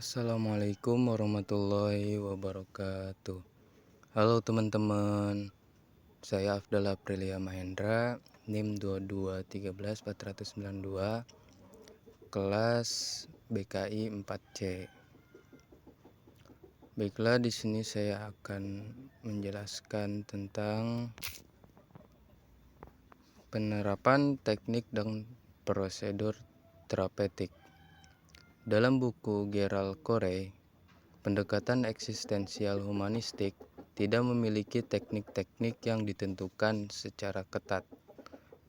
Assalamualaikum warahmatullahi wabarakatuh. Halo teman-teman, saya Afdal Aprilia Mahendra, NIM 2213492, kelas BKI 4C. Baiklah, di sini saya akan menjelaskan tentang penerapan teknik dan prosedur terapeutik. Dalam buku Gerald Corey, pendekatan eksistensial humanistik tidak memiliki teknik-teknik yang ditentukan secara ketat.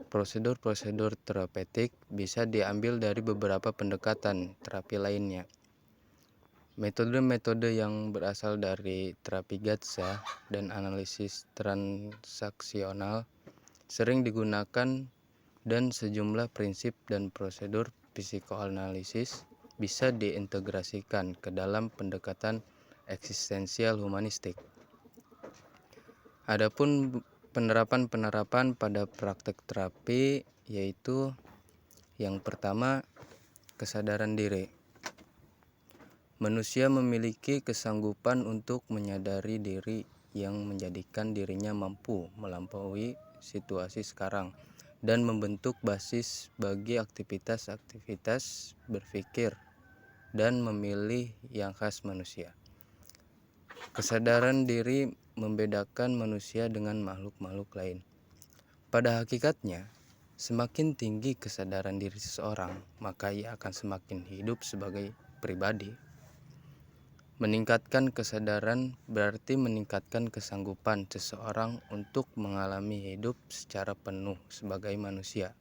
Prosedur-prosedur terapeutik bisa diambil dari beberapa pendekatan terapi lainnya. Metode-metode yang berasal dari terapi Gatsa dan analisis transaksional sering digunakan, dan sejumlah prinsip dan prosedur psikoanalisis bisa diintegrasikan ke dalam pendekatan eksistensial humanistik. Adapun penerapan-penerapan pada praktek terapi yaitu yang pertama, kesadaran diri. Manusia memiliki kesanggupan untuk menyadari diri yang menjadikan dirinya mampu melampaui situasi sekarang dan membentuk basis bagi aktivitas-aktivitas berpikir dan memilih yang khas manusia. Kesadaran diri membedakan manusia dengan makhluk-makhluk lain. Pada hakikatnya, semakin tinggi kesadaran diri seseorang, maka ia akan semakin hidup sebagai pribadi. Meningkatkan kesadaran berarti meningkatkan kesanggupan seseorang untuk mengalami hidup secara penuh sebagai manusia.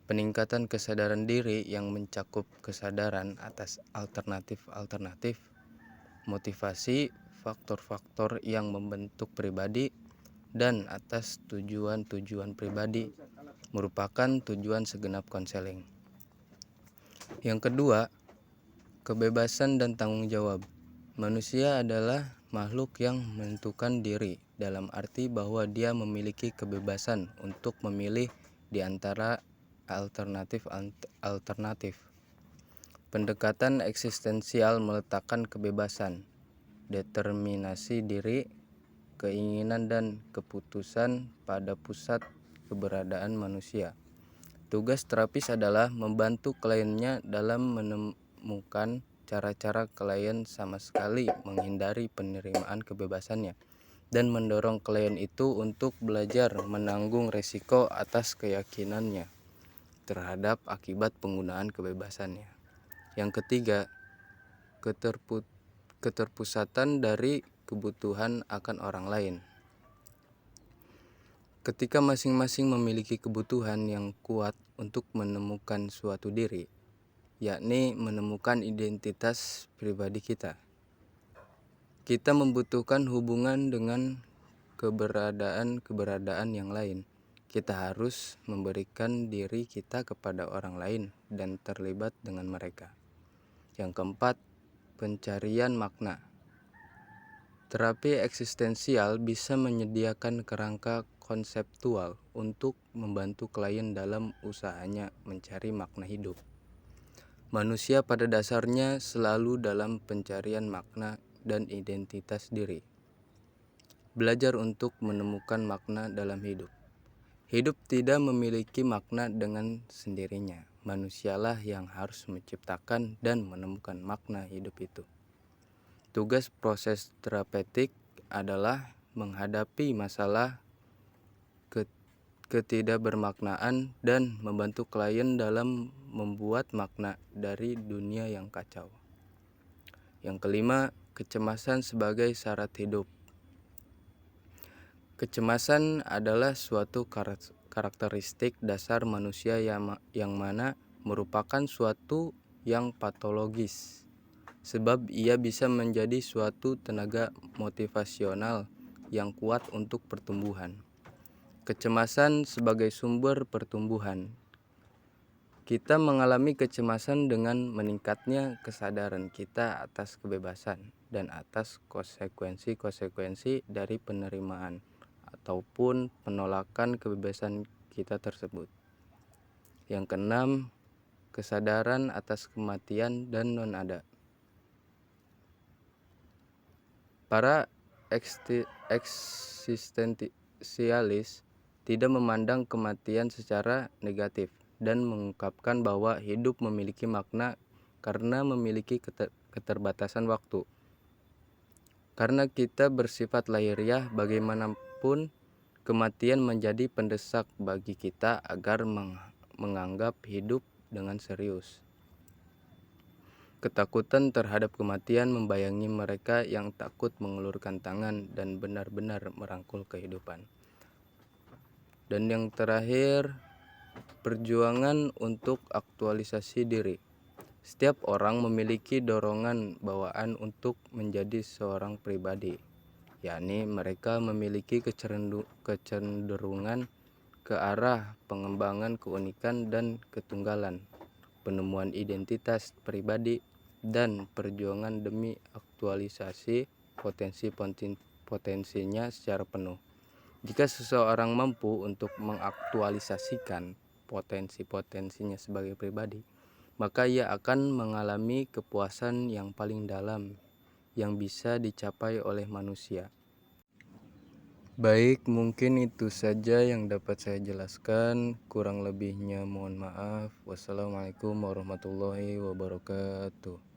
Peningkatan kesadaran diri yang mencakup kesadaran atas alternatif-alternatif, motivasi, faktor-faktor yang membentuk pribadi, dan atas tujuan-tujuan pribadi merupakan tujuan segenap konseling. Yang kedua, kebebasan dan tanggung jawab. Manusia adalah makhluk yang menentukan diri, dalam arti bahwa dia memiliki kebebasan untuk memilih di antara alternatif-alternatif. Pendekatan eksistensial meletakkan kebebasan, determinasi diri, keinginan dan keputusan pada pusat keberadaan manusia. Tugas terapis adalah membantu kliennya dalam menemukan cara-cara klien sama sekali menghindari penerimaan kebebasannya, dan mendorong klien itu untuk belajar menanggung resiko atas keyakinannya terhadap akibat penggunaan kebebasannya. Yang ketiga, keterpusatan dari kebutuhan akan orang lain. Ketika masing-masing memiliki kebutuhan yang kuat untuk menemukan suatu diri, yakni menemukan identitas pribadi kita. Kita membutuhkan hubungan dengan keberadaan yang lain. Kita harus memberikan diri kita kepada orang lain dan terlibat dengan mereka. Yang keempat, pencarian makna. Terapi eksistensial bisa menyediakan kerangka konseptual untuk membantu klien dalam usahanya mencari makna hidup. Manusia pada dasarnya selalu dalam pencarian makna dan identitas diri. Belajar untuk menemukan makna dalam hidup. Hidup tidak memiliki makna dengan sendirinya. Manusialah yang harus menciptakan dan menemukan makna hidup itu. Tugas proses terapeutik adalah menghadapi masalah ketidakbermaknaan dan membantu klien dalam membuat makna dari dunia yang kacau. Yang kelima, kecemasan sebagai syarat hidup. Kecemasan adalah suatu karakteristik dasar manusia yang mana merupakan suatu yang patologis, sebab ia bisa menjadi suatu tenaga motivasional yang kuat untuk pertumbuhan. Kecemasan sebagai sumber pertumbuhan. Kita mengalami kecemasan dengan meningkatnya kesadaran kita atas kebebasan dan atas konsekuensi-konsekuensi dari penerimaan ataupun penolakan kebebasan kita tersebut. Yang keenam, kesadaran atas kematian dan non-ada. Para eksistensialis tidak memandang kematian secara negatif dan mengungkapkan bahwa hidup memiliki makna karena memiliki keterbatasan waktu. Karena kita bersifat lahiriah, bagaimanapun kematian menjadi pendesak bagi kita agar menganggap hidup dengan serius. Ketakutan terhadap kematian membayangi mereka yang takut mengulurkan tangan dan benar-benar merangkul kehidupan. Dan yang terakhir, perjuangan untuk aktualisasi diri. Setiap orang memiliki dorongan bawaan untuk menjadi seorang pribadi, yakni mereka memiliki kecenderungan ke arah pengembangan keunikan dan ketunggalan, penemuan identitas pribadi, dan perjuangan demi aktualisasi potensinya secara penuh. Jika seseorang mampu untuk mengaktualisasikan potensinya sebagai pribadi, maka ia akan mengalami kepuasan yang paling dalam yang bisa dicapai oleh manusia. Baik, mungkin itu saja yang dapat saya jelaskan. Kurang lebihnya mohon maaf. Wassalamualaikum warahmatullahi wabarakatuh.